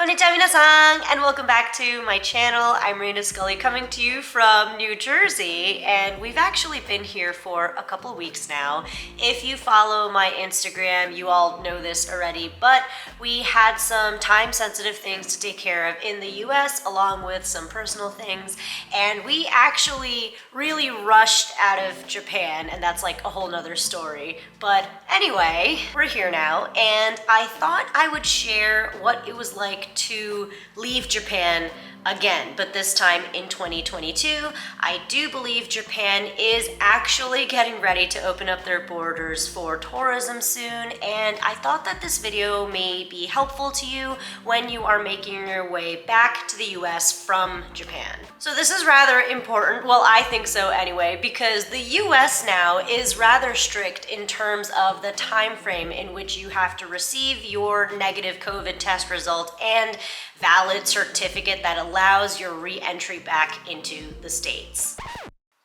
Konnichiwa minasan, and welcome back to my channel. I'm Reina Scully coming to you from New Jersey, and we've actually been here for a couple of weeks now. If you follow my Instagram, you all know this already, but we had some time-sensitive things to take care of in the US along with some personal things, and we actually really rushed out of Japan, and that's like a whole nother story. But anyway, we're here now, and I thought I would share what it was like to leave Japan again, but this time in 2022. I do believe Japan is actually getting ready to open up their borders for tourism soon, and I thought that this video may be helpful to you when you are making your way back to the US from Japan. So this is rather important, well, I think so anyway, because the US now is rather strict in terms of the time frame in which you have to receive your negative COVID test result and valid certificate that allows your re-entry back into the States.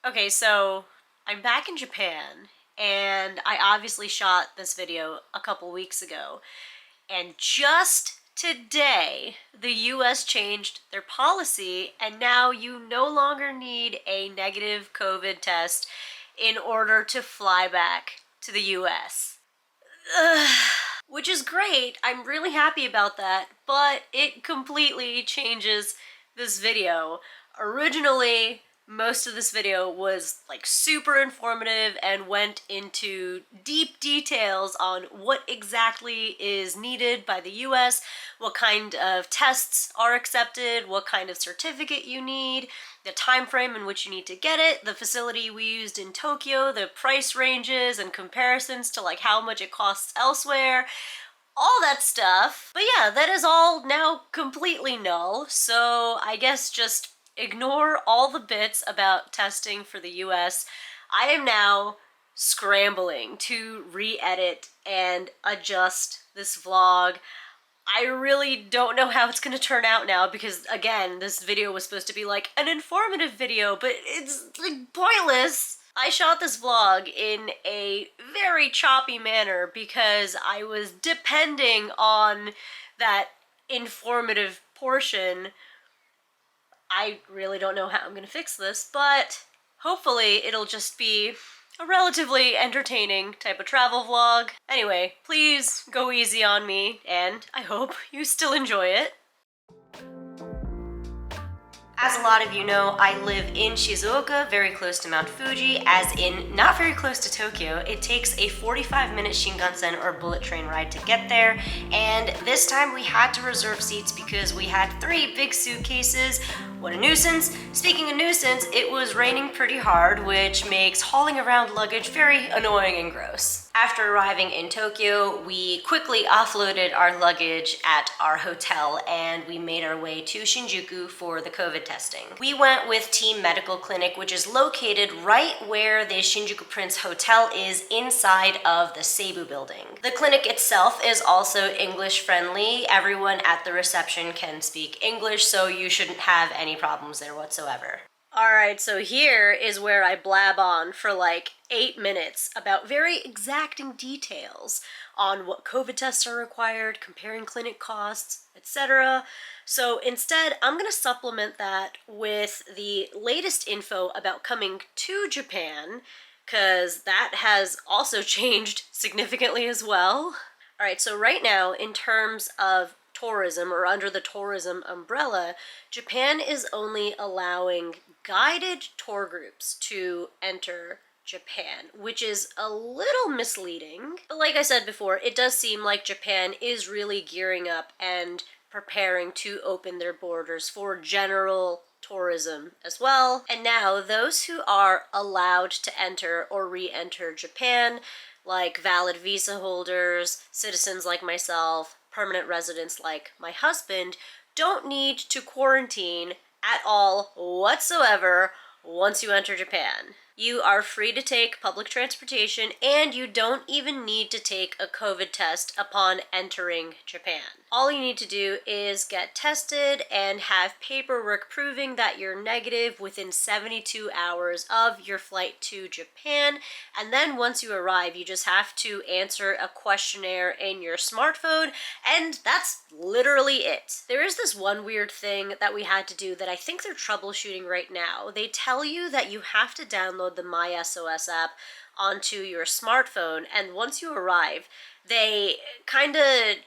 Okay, so I'm back in Japan, and I obviously shot this video a couple weeks ago, and just today the US changed their policy, and now you no longer need a negative COVID test in order to fly back to the US. Which is great. I'm really happy about that, but it completely changes this video. Originally, most of this video was like super informative and went into deep details on what exactly is needed by the US, what kind of tests are accepted, what kind of certificate you need, the time frame in which you need to get it, the facility we used in Tokyo, the price ranges and comparisons to like how much it costs elsewhere, all that stuff. But yeah, that is all now completely null, so I guess just ignore all the bits about testing for the US. I am now scrambling to re-edit and adjust this vlog. I really don't know how it's gonna turn out now because, again, this video was supposed to be like an informative video, but it's like pointless. I shot this vlog in a very choppy manner because I was depending on that informative portion. I really don't know how I'm gonna fix this, but hopefully it'll just be a relatively entertaining type of travel vlog. Anyway, please go easy on me, and I hope you still enjoy it. As a lot of you know, I live in Shizuoka, very close to Mount Fuji, as in not very close to Tokyo. It takes a 45-minute Shinkansen or bullet train ride to get there, and this time we had to reserve seats because we had 3 big suitcases. What a nuisance. Speaking of nuisance, it was raining pretty hard, which makes hauling around luggage very annoying and gross. After arriving in Tokyo, we quickly offloaded our luggage at our hotel and we made our way to Shinjuku for the COVID testing. We went with Team Medical Clinic, which is located right where the Shinjuku Prince Hotel is inside of the Seibu building. The clinic itself is also English friendly. Everyone at the reception can speak English, so you shouldn't have any problems there whatsoever. Alright, so here is where I blab on for like 8 minutes about very exacting details on what COVID tests are required, comparing clinic costs, etc. So instead, I'm going to supplement that with the latest info about coming to Japan, because that has also changed significantly as well. Alright, so right now, in terms of tourism, or under the tourism umbrella, Japan is only allowing guided tour groups to enter Japan, which is a little misleading. But like I said before, it does seem like Japan is really gearing up and preparing to open their borders for general tourism as well. And now those who are allowed to enter or re-enter Japan, like valid visa holders, citizens like myself, permanent residents like my husband, don't need to quarantine at all whatsoever once you enter Japan. You are free to take public transportation, and you don't even need to take a COVID test upon entering Japan. All you need to do is get tested and have paperwork proving that you're negative within 72 hours of your flight to Japan. And then once you arrive, you just have to answer a questionnaire in your smartphone, and that's literally it. There is this one weird thing that we had to do that I think they're troubleshooting right now. They tell you that you have to download the MySOS app onto your smartphone, and once you arrive, they kind of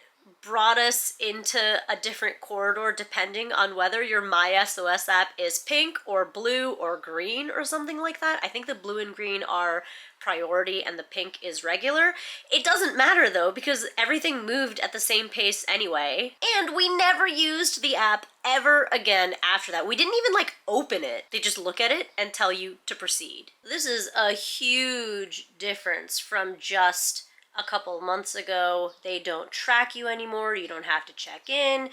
brought us into a different corridor depending on whether your MySOS app is pink or blue or green or something like that. I think the blue and green are priority and the pink is regular. It doesn't matter though, because everything moved at the same pace anyway. And we never used the app ever again after that. We didn't even like open it. They just look at it and tell you to proceed. This is a huge difference from just a couple months ago. They don't track you anymore. You don't have to check in.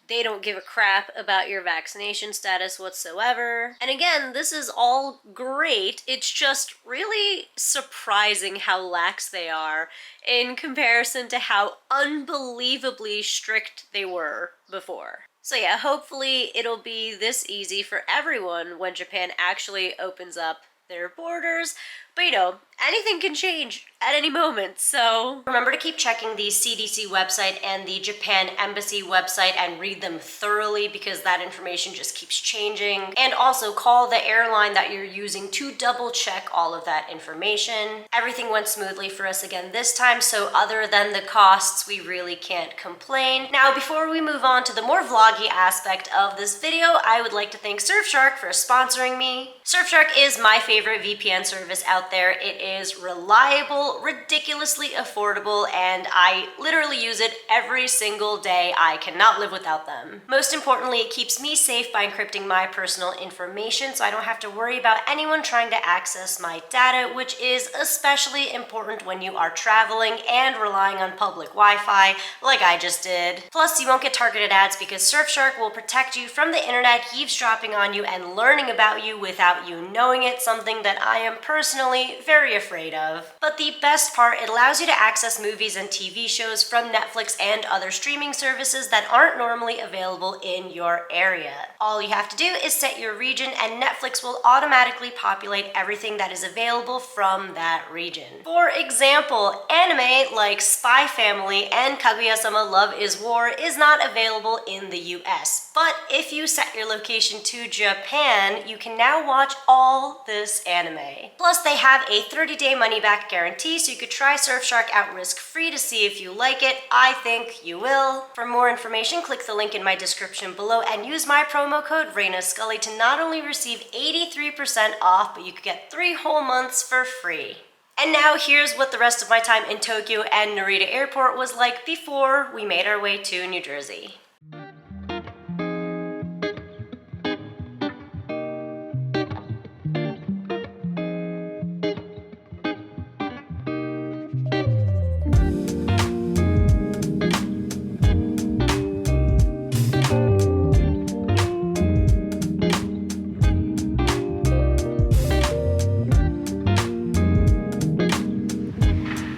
They don't give a crap about your vaccination status whatsoever. And again, this is all great. It's just really surprising how lax they are in comparison to how unbelievably strict they were before. So yeah, hopefully it'll be this easy for everyone when Japan actually opens up their borders. But you know, anything can change at any moment, so remember to keep checking the CDC website and the Japan Embassy website and read them thoroughly, because that information just keeps changing. And also call the airline that you're using to double check all of that information. Everything went smoothly for us again this time, so other than the costs, we really can't complain. Now, before we move on to the more vloggy aspect of this video, I would like to thank Surfshark for sponsoring me. Surfshark is my favorite VPN service out there. It is reliable, ridiculously affordable, and I literally use it every single day. I cannot live without them. Most importantly, it keeps me safe by encrypting my personal information, so I don't have to worry about anyone trying to access my data, which is especially important when you are traveling and relying on public Wi-Fi like I just did. Plus, you won't get targeted ads because Surfshark will protect you from the internet eavesdropping on you and learning about you without you knowing it, something that I am personally very afraid of. But the best part, it allows you to access movies and TV shows from Netflix and other streaming services that aren't normally available in your area. All you have to do is set your region and Netflix will automatically populate everything that is available from that region. For example, anime like Spy Family and Kaguya-sama Love is War is not available in the US. But if you set your location to Japan, you can now watch all this anime. Plus, they have a 30-day money-back guarantee, so you could try Surfshark out risk-free to see if you like it. I think you will. For more information, click the link in my description below and use my promo code Reina Scully to not only receive 83% off, but you could get 3 whole months for free. And now here's what the rest of my time in Tokyo and Narita Airport was like before we made our way to New Jersey.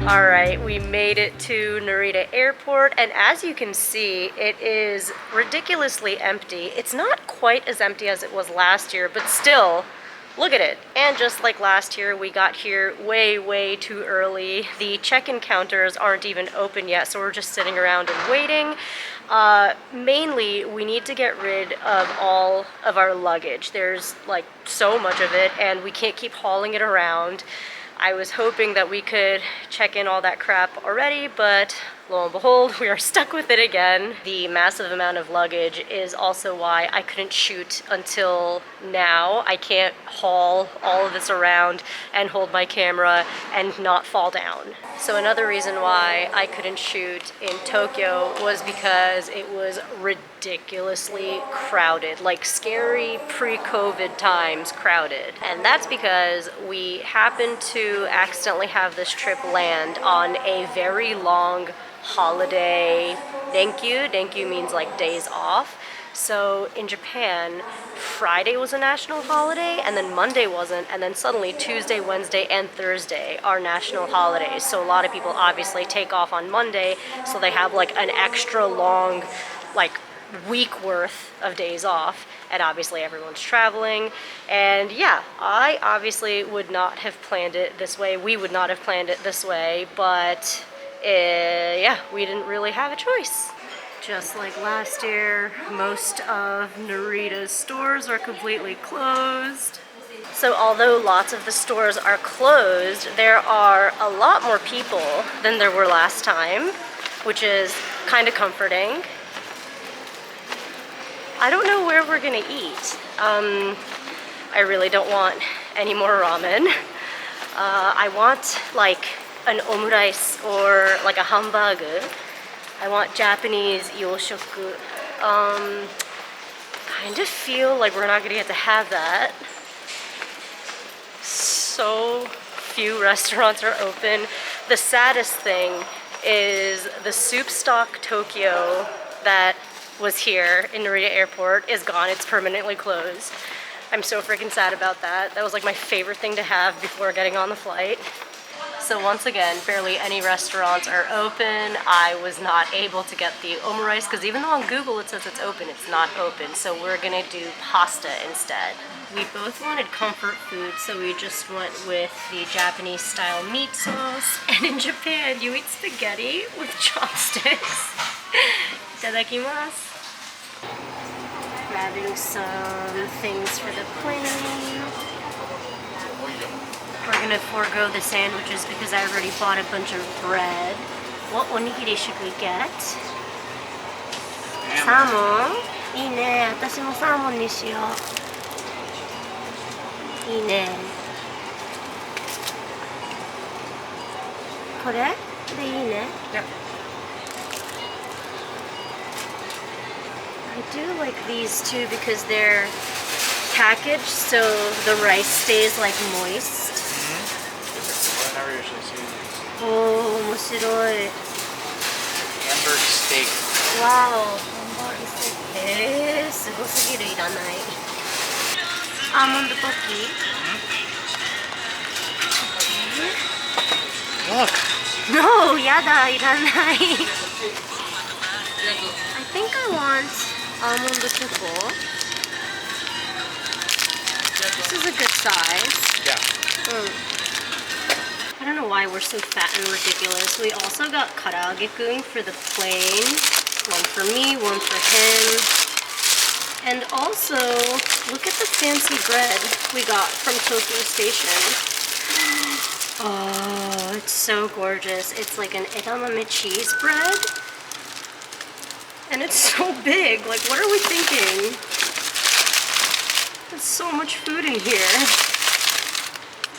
Alright, we made it to Narita Airport, and as you can see, it is ridiculously empty. It's not quite as empty as it was last year, but still, look at it. And just like last year, we got here way too early. The check-in counters aren't even open yet, so we're just sitting around and waiting. Mainly, we need to get rid of all of our luggage. There's like so much of it, and we can't keep hauling it around. I was hoping that we could check in all that crap already, but lo and behold, we are stuck with it again. The massive amount of luggage is also why I couldn't shoot until now. I can't haul all of this around and hold my camera and not fall down. So another reason why I couldn't shoot in Tokyo was because it was ridiculously crowded, like scary pre-COVID times crowded. And that's because we happened to accidentally have this trip land on a very long holiday Denkyu. Denkyu means like days off. So in Japan, Friday was a national holiday, and then Monday wasn't, and then suddenly Tuesday, Wednesday, and Thursday are national holidays. So a lot of people obviously take off on Monday, so they have like an extra long, like week worth of days off, and obviously everyone's traveling. And yeah, I obviously would not have planned it this way. We would not have planned it this way, but yeah, we didn't really have a choice. Just like last year, most of Narita's stores are completely closed. So although lots of the stores are closed, there are a lot more people than there were last time, which is kind of comforting. I don't know where we're gonna eat. I really don't want any more ramen. I want like an omurice or like a hamburger. I want Japanese yoshoku. Kind of feel like we're not gonna get to have that. So few restaurants are open. The saddest thing is the Surfshark Tokyo that was here in Narita Airport is gone. It's permanently closed. I'm so freaking sad about that. That was like my favorite thing to have before getting on the flight. So once again, barely any restaurants are open. I was not able to get the omurice because even though on Google it says it's not open. So we're gonna do pasta instead. We both wanted comfort food, so we just went with the Japanese style meat sauce. And in Japan, you eat spaghetti with chopsticks. Itadakimasu. Grabbing some things for the plane. We're gonna forego the sandwiches because I already bought a bunch of bread. What onigiri should we get? Salmon? いいね。私もサーモンにしよう。いいね。これでいいね。Yeah. I do like these too because they're packaged so the rice stays like moist. I never usually see these. おー、面白い。Hamburg steak. Wow. ハンバーグステーキ。へー、すごすぎる、いらない。アーモンドポッキー Look. No, やだ、いらない。I think I want almond choco. This is a good size. Yeah. I don't know why we're so fat and ridiculous. We also got karaage-kun for the plane. One for me, one for him. And also, look at the fancy bread we got from Tokyo Station. Oh, it's so gorgeous. It's like an edamame cheese bread. And it's so big. Like, what are we thinking? There's so much food in here.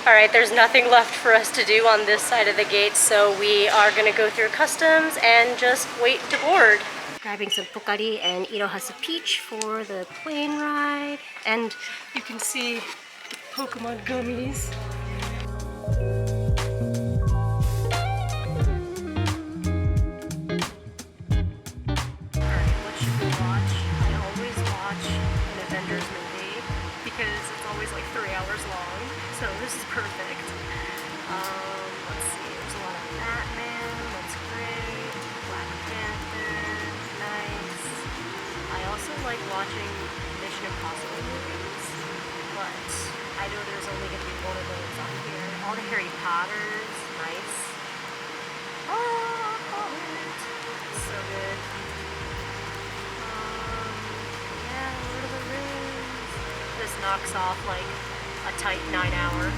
Alright, there's nothing left for us to do on this side of the gate, so we are gonna go through customs and just wait to board. Grabbing some pokari and Irohasu peach for the plane ride. And you can see the Pokemon gummies. Alright, what should we watch? I always watch an Avengers movie because it's always like 3 hours long. So this is perfect. Let's see, there's a lot of Batman, that's great, Black Panther, nice. I also like watching Mission Impossible movies, but I know there's only going to be one of those on here. All the Harry Potters, nice. Oh, so good. Yeah, Lord of the Rings. This knocks off like a tight 9 hours.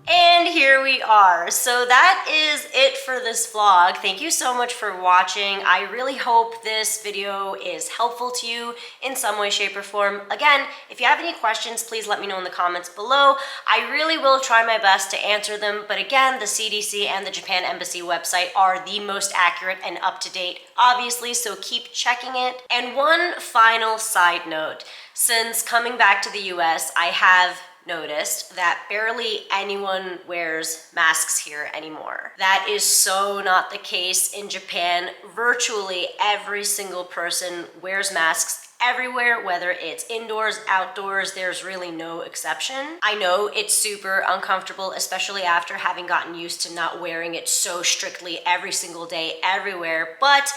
And here we are. So that is it for this vlog. Thank you so much for watching. I really hope this video is helpful to you in some way, shape, or form. Again, if you have any questions, please let me know in the comments below. I really will try my best to answer them. But again, the CDC and the Japan Embassy website are the most accurate and up-to-date, obviously, so keep checking it. And one final side note. Since coming back to the US, I have noticed that barely anyone wears masks here anymore. That is so not the case in Japan. Virtually every single person wears masks everywhere, whether it's indoors, outdoors, there's really no exception. I know it's super uncomfortable, especially after having gotten used to not wearing it so strictly every single day, everywhere, but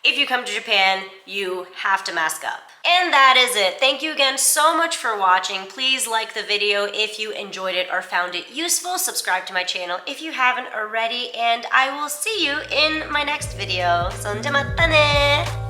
if you come to Japan, you have to mask up. And that is it. Thank you again so much for watching. Please like the video if you enjoyed it or found it useful. Subscribe to my channel if you haven't already, and I will see you in my next video. そんじゃまたね!